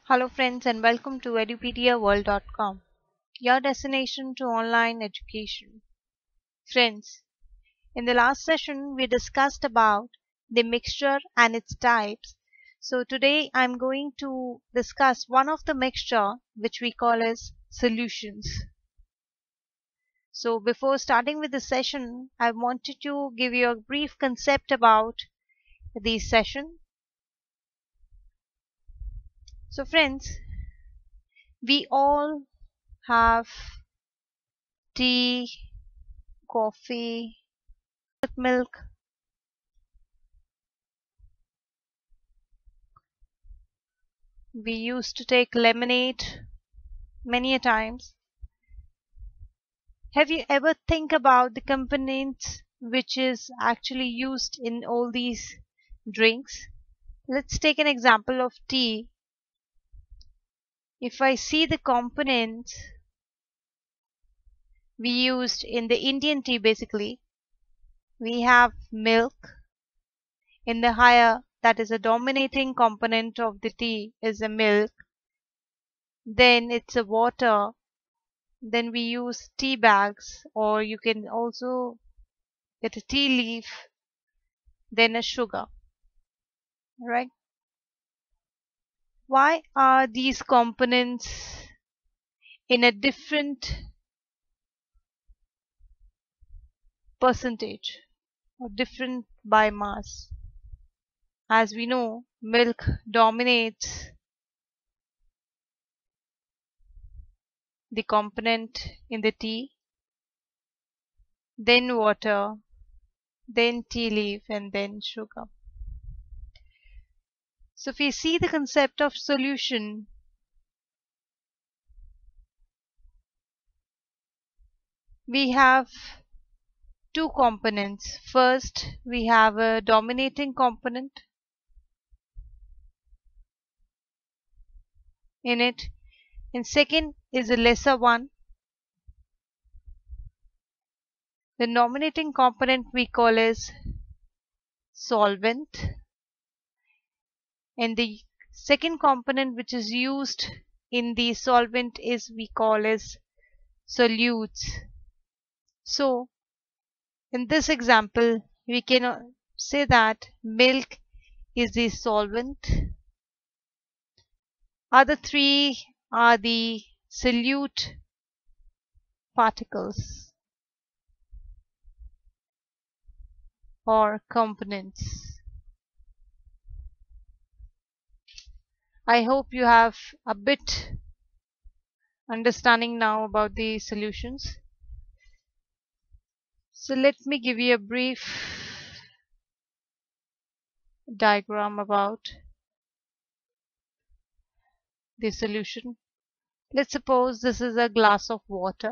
Hello friends and welcome to edupediaworld.com, your destination to online education. Friends, in the last session we discussed about the mixture and its types. So today I'm going to discuss one of the mixture which we call as solutions. So before starting with the session, I wanted to give you a brief concept about the session. So friends, we all have tea, coffee, milk. We used to take lemonade many a times. Have you ever think about the components which is actually used in all these drinks? Let's take an example of tea. If I see the components we used in the Indian tea, basically, we have milk. In the higher, that is a dominating component of the tea is the milk. Then it's a water. Then we use tea bags, or you can also get a tea leaf, then a sugar, right? Why are these components in a different percentage or different by mass? As we know, milk dominates the component in the tea, then water, then tea leaf, and then sugar. So if we see the concept of solution, we have two components. First, we have a dominating component in it, and second is a lesser one. The dominating component we call as solvent, and the second component which is used in the solvent is we call as solutes. So in this example we can say that milk is the solvent, other three are the solute particles or components. I hope you have a bit understanding now about the solutions. So let me give you a brief diagram about the solution. Let's suppose this is a glass of water.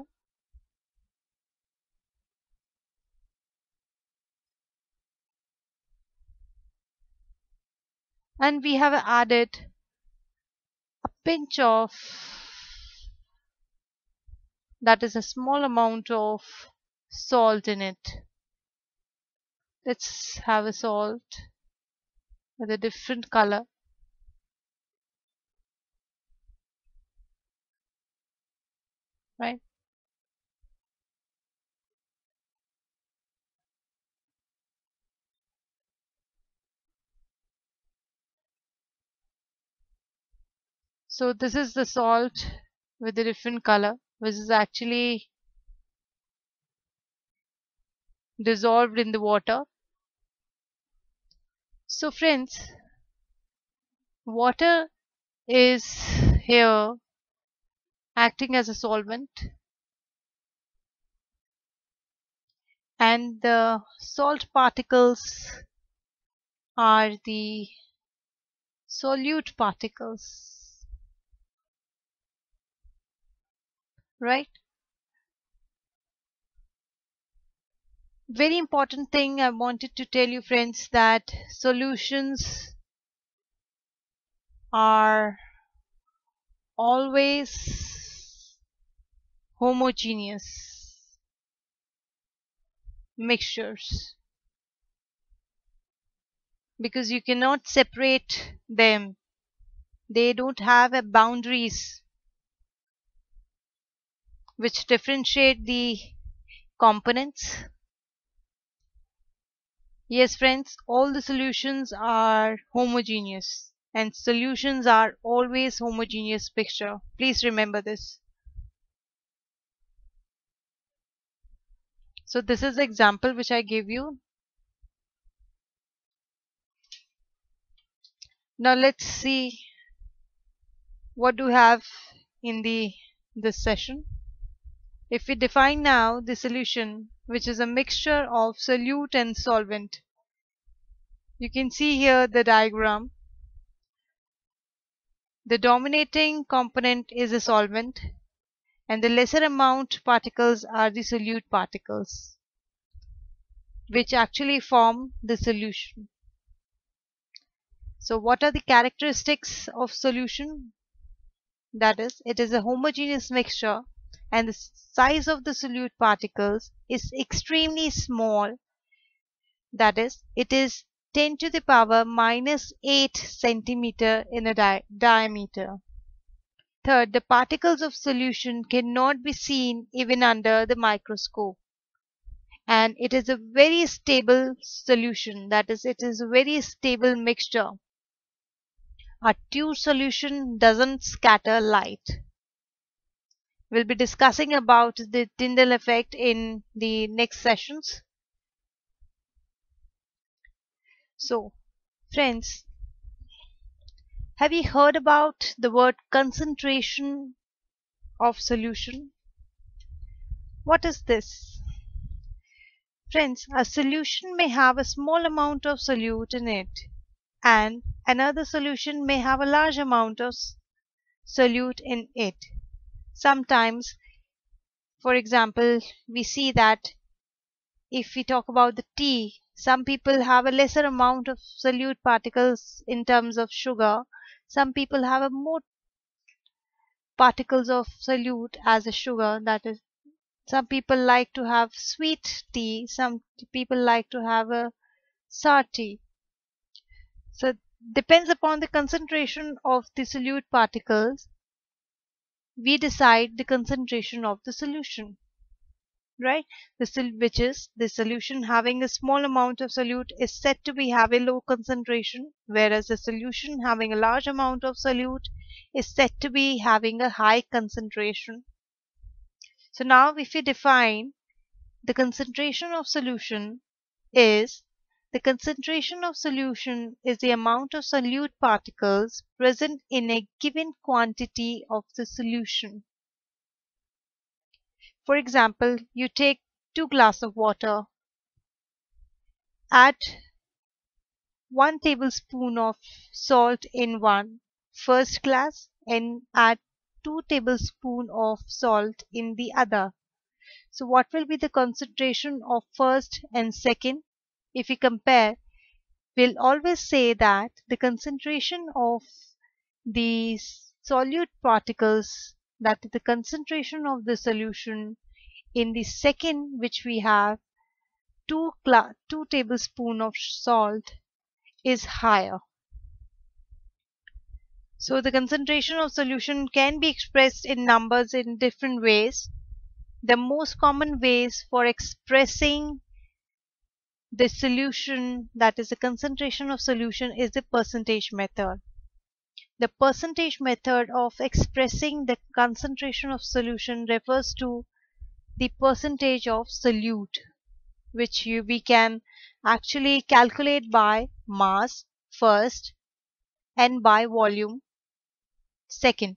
And we have added a pinch of, that is a small amount of salt in it. Let's have a salt with a different color. Right? So this is the salt with a different color, which is actually dissolved in the water. So friends, water is here acting as a solvent, and the salt particles are the solute particles, right? Very important thing I wanted to tell you, friends, that solutions are always homogeneous mixtures, because you cannot separate them They don't have a boundaries which differentiate the components. Yes, friends, all the solutions are homogeneous, and solutions are always homogeneous picture. Please remember this. So this is the example which I gave you. Now let's see what do we have in this session. If we define now the solution, which is a mixture of solute and solvent, you can see here the diagram. The dominating component is a solvent, and the lesser amount particles are the solute particles, which actually form the solution. So what are the characteristics of solution? That is, it is a homogeneous mixture, and the size of the solute particles is extremely small. That is, it is 10 to the power minus 8 centimeter in a diameter. Third, the particles of solution cannot be seen even under the microscope. And it is a very stable solution. That is, it is a very stable mixture. A tube solution doesn't scatter light. We'll be discussing about the Tyndall effect in the next sessions. So, friends, have you heard about the word concentration of solution? What is this? Friends, a solution may have a small amount of solute in it, and another solution may have a large amount of solute in it. Sometimes, for example, we see that if we talk about the tea, some people have a lesser amount of solute particles in terms of sugar. Some people have a more particles of solute as a sugar. That is, some people like to have sweet tea, some people like to have a sour tea. So depends upon the concentration of the solute particles, we decide the concentration of the solution, right? Which is the solution having a small amount of solute is said to be have a low concentration, whereas the solution having a large amount of solute is said to be having a high concentration. So now if we define the concentration of solution is the concentration of solution is the amount of solute particles present in a given quantity of the solution. For example, you take 2 glasses of water, add 1 tablespoon of salt in one first glass and add 2 tablespoons of salt in the other. So what will be the concentration of first and second? If we compare, we'll always say that the concentration of the solute particles, that is the concentration of the solution in the second, which we have 2 tablespoons of salt, is higher. So the concentration of solution can be expressed in numbers in different ways. The most common ways for expressing the solution, that is the concentration of solution, is the percentage method. The percentage method of expressing the concentration of solution refers to the percentage of solute, which we can actually calculate by mass first and by volume second.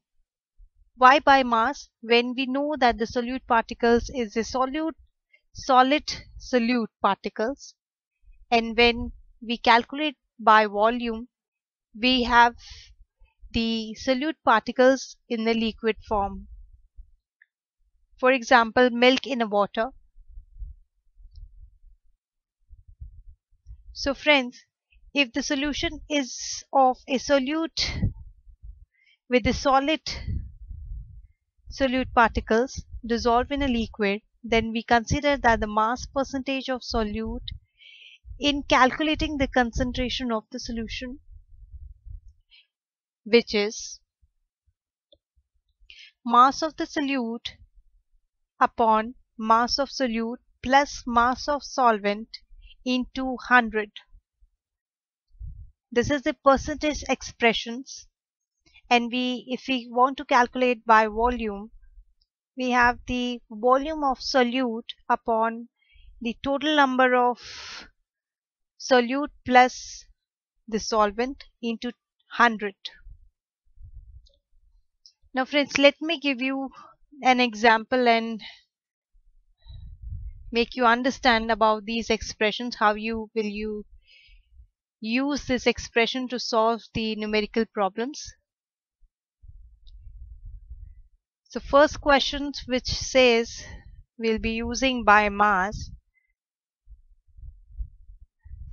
Why by mass? When we know that the solute particles is the solid solute particles, and when we calculate by volume, we have the solute particles in the liquid form. For example, milk in a water. So friends, if the solution is of a solute with the solid solute particles dissolved in a liquid, then we consider that the mass percentage of solute in calculating the concentration of the solution which is mass of the solute upon mass of solute plus mass of solvent into 100. This is the percentage expressions, and if we want to calculate by volume, we have the volume of solute upon the total number of solute plus the solvent into 100. Now friends, let me give you an example and make you understand about these expressions, how you will use this expression to solve the numerical problems. So first question, which says we'll be using by mass,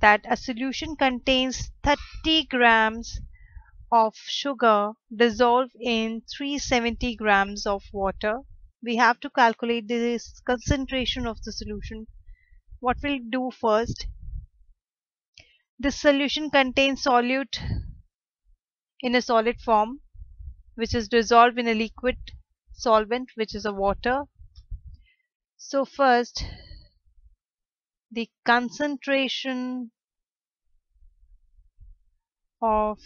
that a solution contains 30 grams of sugar dissolved in 370 grams of water. We have to calculate this concentration of the solution. What we'll do first, this solution contains solute in a solid form, which is dissolved in a liquid solvent, which is a water. So first, the concentration of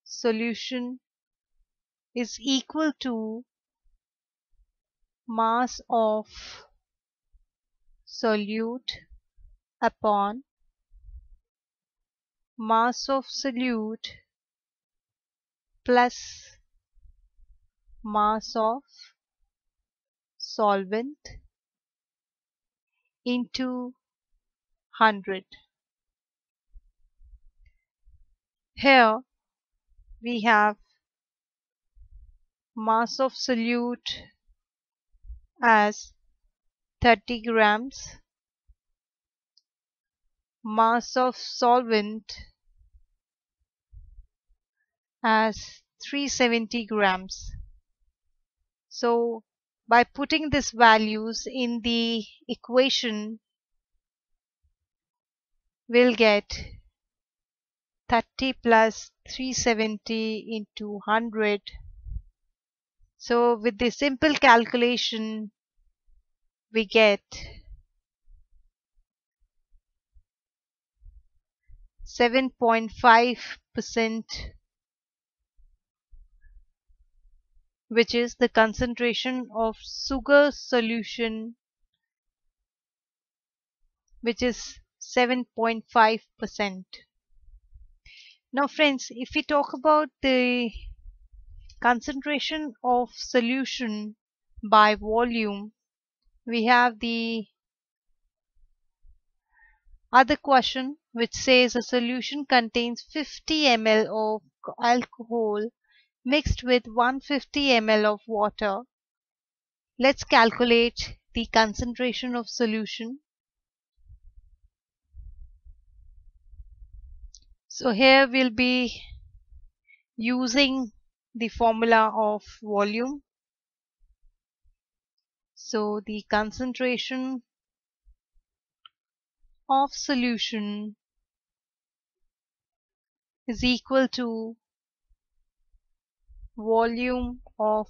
solution is equal to mass of solute upon mass of solute plus mass of solvent into 100. Here we have mass of solute as 30 grams, mass of solvent as 370 grams. So by putting these values in the equation, we'll get 30 plus 370 into 100. So with the simple calculation, we get 7.5%, which is the concentration of sugar solution, which is 7.5%. Now friends, if we talk about the concentration of solution by volume, we have the other question, which says a solution contains 50 ml of alcohol mixed with 150 ml of water. Let's calculate the concentration of solution. So here we'll be using the formula of volume. So the concentration of solution is equal to volume of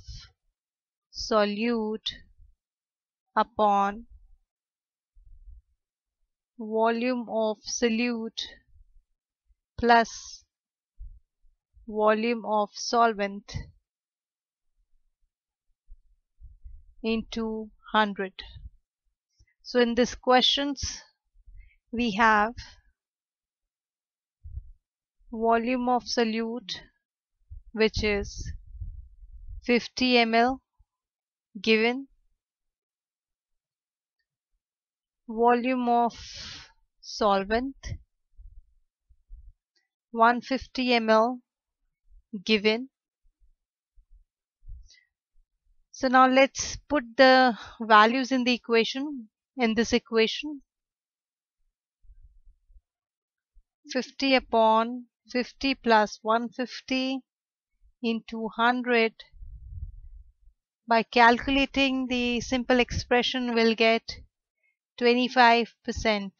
solute upon volume of solute plus volume of solvent into 100. So in this questions, we have volume of solute, which is 50 ml given, volume of solvent 150 ml given. So now let's put the values in the equation. In this equation, 50 upon 50 plus 150 into 100. By calculating the simple expression, we'll get 25%.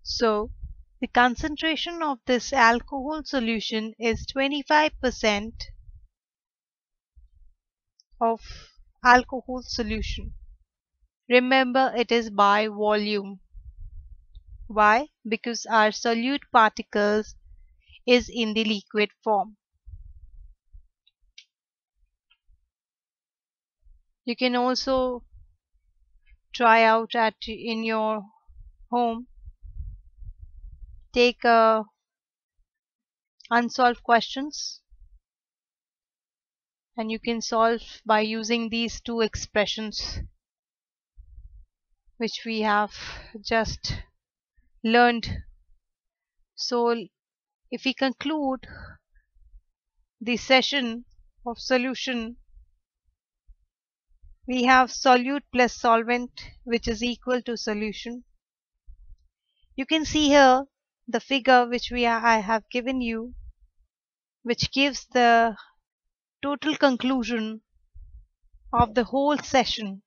So The concentration of this alcohol solution is 25% of alcohol solution. Remember, it is by volume. Why? Because our solute particles is in the liquid form. You can also try out in your home. Take unsolved questions and you can solve by using these two expressions which we have just learned. So if we conclude the session of solution, we have solute plus solvent, which is equal to solution. You can see here the figure which I have given you, which gives the total conclusion of the whole session,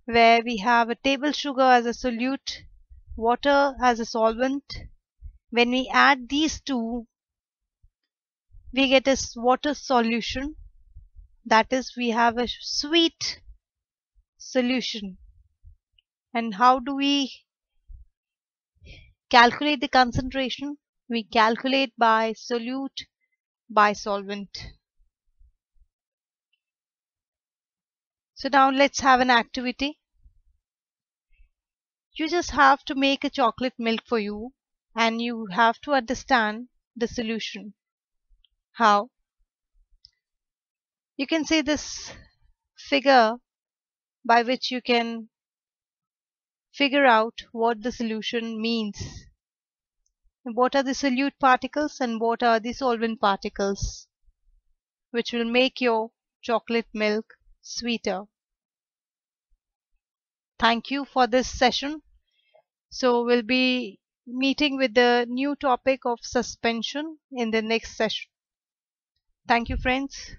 where we have a table sugar as a solute, water as a solvent. When we add these two, we get a water solution. That is, we have a sweet solution. And how do we calculate the concentration? We calculate by solute by solvent. So now let's have an activity. You just have to make a chocolate milk for you and you have to understand the solution. How? You can see this figure by which you can figure out what the solution means. What are the solute particles and what are the solvent particles, which will make your chocolate milk sweeter. Thank you for this session. So we'll be meeting with the new topic of suspension in the next session. Thank you, friends.